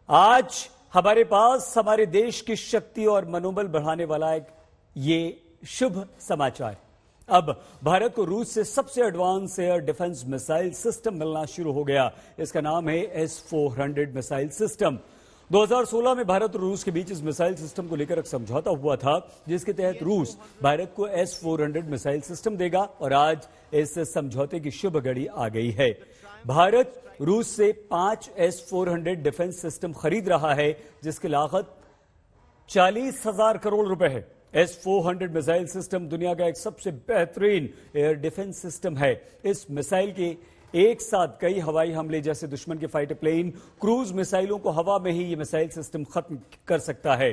आज हमारे पास हमारे देश की शक्ति और मनोबल बढ़ाने वाला एक ये शुभ समाचार। अब भारत को रूस से सबसे advance air defence missile system मिलना शुरू हो गया। इसका नाम है S-400 मिसाइल सिस्टम। 2016 में भारत और रूस के बीच इस मिसाइल सिस्टम को लेकर एक समझौता हुआ था, जिसके तहत रूस भारत को S-400 मिसाइल सिस्टम देगा और आज इस समझौते की शुभ घड़ी आ गई है। भारत रूस से 5 S-400 डिफेंस सिस्टम खरीद रहा है, जिसकी लागत 40,000 करोड़ रुपए है। S-400 मिसाइल सिस्टम दुनिया का एक सबसे बेहतरीन एयर डिफेंस सिस्टम है। इस मिसाइल के एक साथ कई हवाई हमले जैसे दुश्मन के फाइटर प्लेन, क्रूज मिसाइलों को हवा में ही ये मिसाइल सिस्टम खत्म कर सकता है।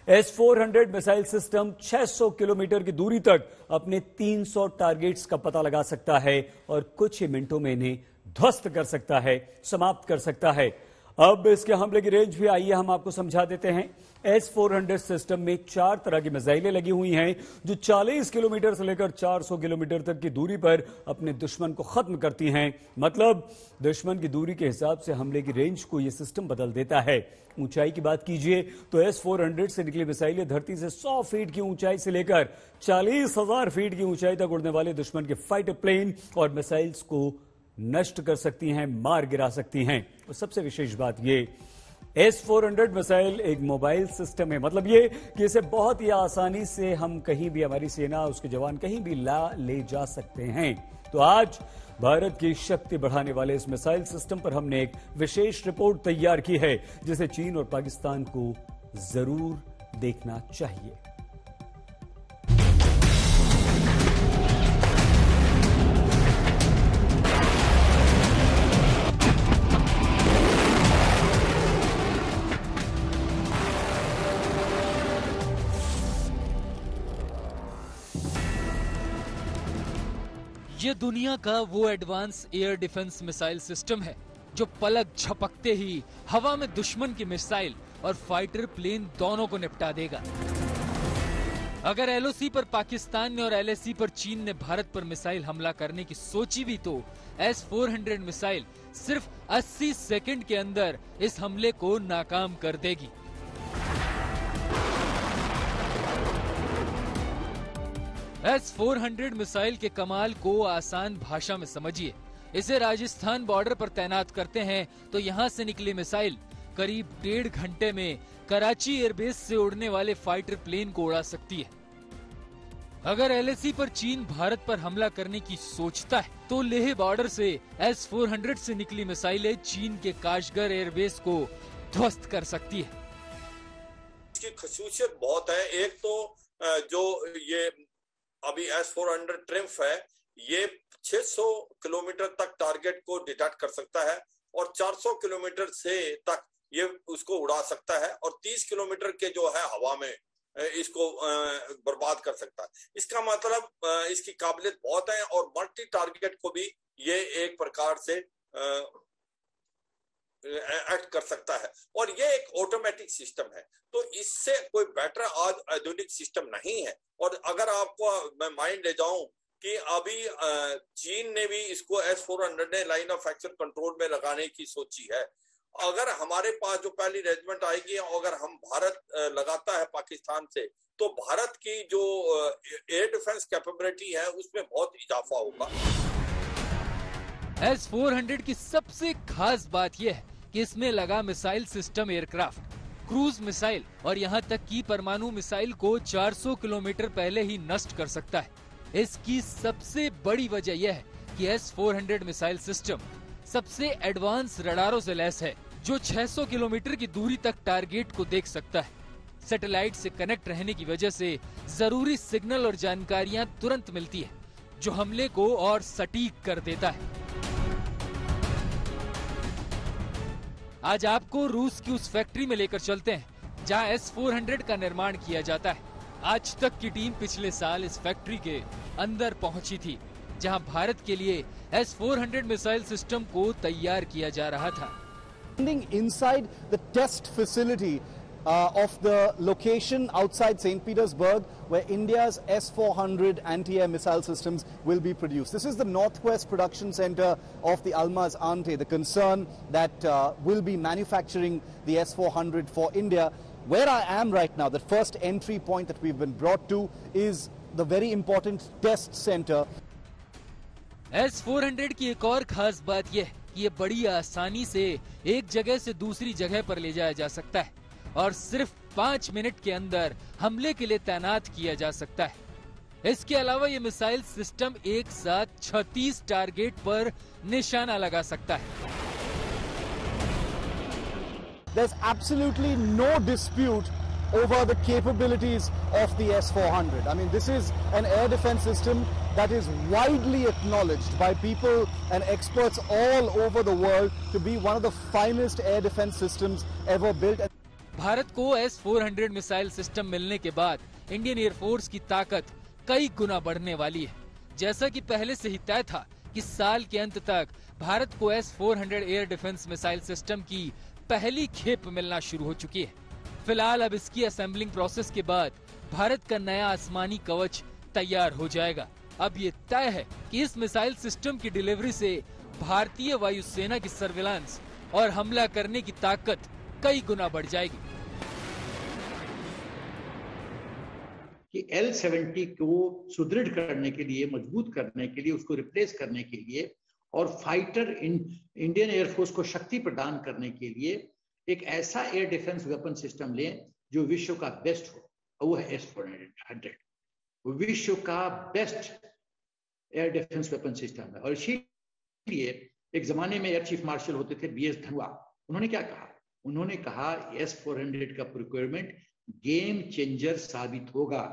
S-400 मिसाइल सिस्टम 600 किलोमीटर की दूरी तक अपने 300 टारगेट्स का पता लगा सकता है और कुछ ही मिनटों में इन्हें ध्वस्त कर सकता है, समाप्त कर सकता है। अब इसके हमले की रेंज भी आइए हम आपको समझा देते हैं। S-400 सिस्टम में 4 तरह की मिसाइलें लगी हुई हैं, जो 40 किलोमीटर से लेकर 400 किलोमीटर तक की दूरी पर अपने दुश्मन को खत्म करती हैं। मतलब दुश्मन की दूरी के हिसाब से हमले की रेंज को यह सिस्टम बदल देता है। ऊंचाई की बात कीजिए तो S-400 से निकली मिसाइलें धरती से 100 फीट की ऊंचाई से लेकर 40,000 फीट की ऊंचाई तक उड़ने वाले दुश्मन के फाइटर प्लेन और मिसाइल्स को नष्ट कर सकती हैं, मार गिरा सकती हैं। और सबसे विशेष बात ये, S-400 मिसाइल एक मोबाइल सिस्टम है। मतलब ये कि इसे बहुत ही आसानी से हम कहीं भी, हमारी सेना, उसके जवान कहीं भी ले जा सकते हैं। तो आज भारत की शक्ति बढ़ाने वाले इस मिसाइल सिस्टम पर हमने एक विशेष रिपोर्ट तैयार की है, जिसे चीन और पाकिस्तान को जरूर देखना चाहिए। ये दुनिया का वो advance air defence missile system है जो पलक झपकते ही हवा में दुश्मन की मिसाइल और फाइटर प्लेन दोनों को निपटा देगा। अगर LOC पर पाकिस्तान ने और LAC पर चीन ने भारत पर मिसाइल हमला करने की सोची भी तो S-400 मिसाइल सिर्फ 80 सेकंड के अंदर इस हमले को नाकाम कर देगी। S-400 मिसाइल के कमाल को आसान भाषा में समझिए। इसे राजस्थान बॉर्डर पर तैनात करते हैं तो यहाँ से निकली मिसाइल करीब 1.5 घंटे में कराची एयरबेस से उड़ने वाले फाइटर प्लेन को उड़ा सकती है। अगर LAC पर चीन भारत पर हमला करने की सोचता है तो लेह बॉर्डर से S-400 से निकली मिसाइलें चीन के काशगर एयरबेस को ध्वस्त कर सकती है। इसकी खासियत बहुत है। एक तो जो ये अभी S-400 ट्रिम्फ है, ये 600 किलोमीटर तक टारगेट को डिटेक्ट कर सकता है और 400 किलोमीटर से तक ये उसको उड़ा सकता है और 30 किलोमीटर के जो है हवा में इसको बर्बाद कर सकता है। इसका मतलब इसकी काबिलियत बहुत है और मल्टी टारगेट को भी ये एक प्रकार से एक्ट कर सकता है और ये एक ऑटोमेटिक सिस्टम है। तो इससे कोई बेटर आज आधुनिक सिस्टम नहीं है। और अगर आपको मैं माइंड ले जाऊं कि अभी चीन ने भी इसको S-400 ने लाइन ऑफ एक्शन कंट्रोल में लगाने की सोची है। अगर हमारे पास जो पहली रेजिमेंट आएगी, अगर हम भारत लगाता है पाकिस्तान से, तो भारत की जो एयर डिफेंस कैपेबिलिटी है उसमें बहुत इजाफा होगा। S-400 की सबसे खास बात यह है कि इसमें लगा missile system aircraft, cruise missile और यहाँ तक कि परमाणु मिसाइल को 400 किलोमीटर पहले ही नष्ट कर सकता है। इसकी सबसे बड़ी वजह यह है कि S-400 मिसाइल सिस्टम सबसे एडवांस रडारों से लैस है, जो 600 किलोमीटर की दूरी तक टारगेट को देख सकता है। सैटेलाइट से कनेक्ट रहने की वजह से जरूरी सिग्नल और जानकारियां तुरंत मिलती है, जो हमले को और सटीक कर देता है। आज आपको रूस की उस फैक्ट्री में लेकर चलते हैं जहां S-400 का निर्माण किया जाता है। आज तक की टीम पिछले साल इस फैक्ट्री के अंदर पहुंची थी, जहां भारत के लिए S-400 मिसाइल सिस्टम को तैयार किया जा रहा था। Inside the test facility of the location outside St. Petersburg where India's S-400 anti-air missile systems will be produced. This is the Northwest Production Center of the Almaz Ante, the concern that will be manufacturing the S-400 for India. Where I am right now, the first entry point that we've been brought to is the very important test center. S-400 की एक और खास बात यह कि ये बड़ी आसानी से एक जगह से दूसरी जगह पर ले जाया जा सकता है और सिर्फ 5 मिनट के अंदर हमले के लिए तैनात किया जा सकता है। इसके अलावा ये मिसाइल सिस्टम एक साथ 36 टारगेट पर निशाना लगा सकता है। There's absolutely no dispute over the capabilities of the S-400. I mean, this is an air defense system that is widely acknowledged by people and experts all over the world to be one of the finest air defense systems ever built. Bharat को S-400 missile system मिलने के बाद Indian air force की ताकत कई गुना बढ़ने वाली है। जैसा कि पहले से ही तय था कि साल के अंत तक भारत को S-400 air defence missile system की पहली खेप मिलना शुरू हो चुकी है। फिलहाल अब इसकी असेंबलिंग प्रोसेस के बाद भारत का नया आसमानी कवच तैयार हो जाएगा। अब ये तय है कि इस मिसाइल सिस्टम की डिलीवरी से भारतीय वायुसेना की सर्विलांस और हमला करने की ताकत कई गुना बढ़ जाएगी। कि L-70 को सुदृढ़ करने के लिए, मजबूत करने के लिए, उसको रिप्लेस करने के लिए और फाइटर इंडियन एयरफोर्स को शक्ति प्रदान करने के लिए एक ऐसा एयर डिफेंस वेपन सिस्टम लें जो विश्व का बेस्ट हो, और वो है S-400। विश्व का best air defence weapon system है। और इसीलिए एक जमाने में एयर चीफ मार्शल होते थे BS धनोआ। उन्होंने क्या कहा? उन्होंने कहा S-400 का प्रोक्योरमेंट गेम चेंजर साबित होगा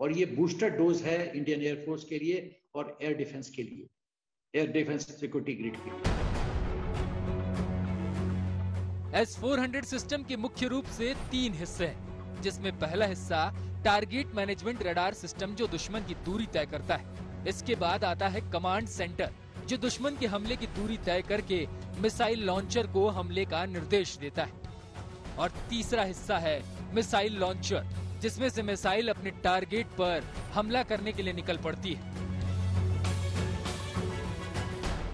और ये बूस्टर डोज है इंडियन एयरफोर्स के लिए और एयर डिफेंस के लिए, एयर डिफेंस सिक्योरिटी ग्रिड के लिए। S-400 सिस्टम के मुख्य रूप से 3 हिस्से हैं, जिसमें पहला हिस्सा टारगेट मैनेजमेंट रडार सिस्टम जो दुश्मन की दूरी तय करता है। इसके बाद आता है कमांड सेंटर जो दुश्मन के हमले की दूरी तय करके मिसाइल लॉन्चर को हमले का निर्देश देता है। और तीसरा हिस्सा है मिसाइल लॉन्चर, जिसमें से मिसाइल अपने टारगेट पर हमला करने के लिए निकल पड़ती है।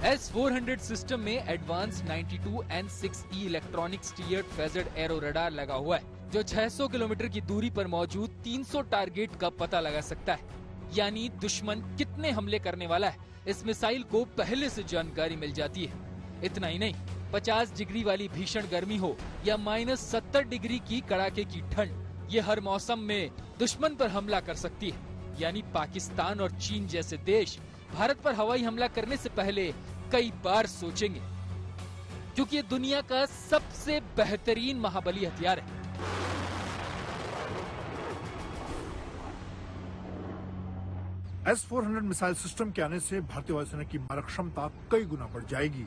S-400 सिस्टम में advance 92N6E electronic steered phased array radar लगा हुआ है, जो 600 किलोमीटर की दूरी पर मौजूद 300 टारगेट का पता लगा सकता है। यानी दुश्मन कितने हमले करने वाला है, इस मिसाइल को पहले से जानकारी मिल जाती है। इतना ही नहीं, 50 डिग्री वाली भीषण गर्मी हो या -70 डिग्री की कड़ाके की ठंड, ये हर मौसम में दुश्मन पर हमला कर सकती है। यानी पाकिस्तान और चीन जैसे देश भारत पर हवाई हमला करने से पहले कई बार सोचेंगे, क्योंकि ये दुनिया का सबसे बेहतरीन महाबली हथियार है। S-400 मिसाइल सिस्टम के आने से भारतीय वायुसेना की मारक क्षमता कई गुना बढ़ जाएगी।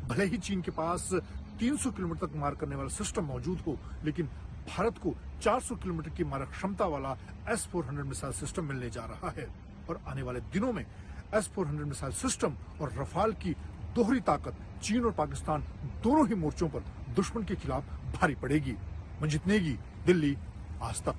भले ही चीन के पास 300 किलोमीटर तक मार करने वाला सिस्टम मौजूद हो, लेकिन भारत को 400 किलोमीटर की मारक क्षमता वाला S-400 मिसाइल सिस्टम मिलने जा रहा है। और आने वाले दिनों में S-400 मिसाइल सिस्टम और रफाल की दोहरी ताकत चीन और पाकिस्तान दोनों ही मोर्चों पर दुश्मन के खिलाफ भारी पड़ेगी। मंजित नेगी, दिल्ली, आज तक।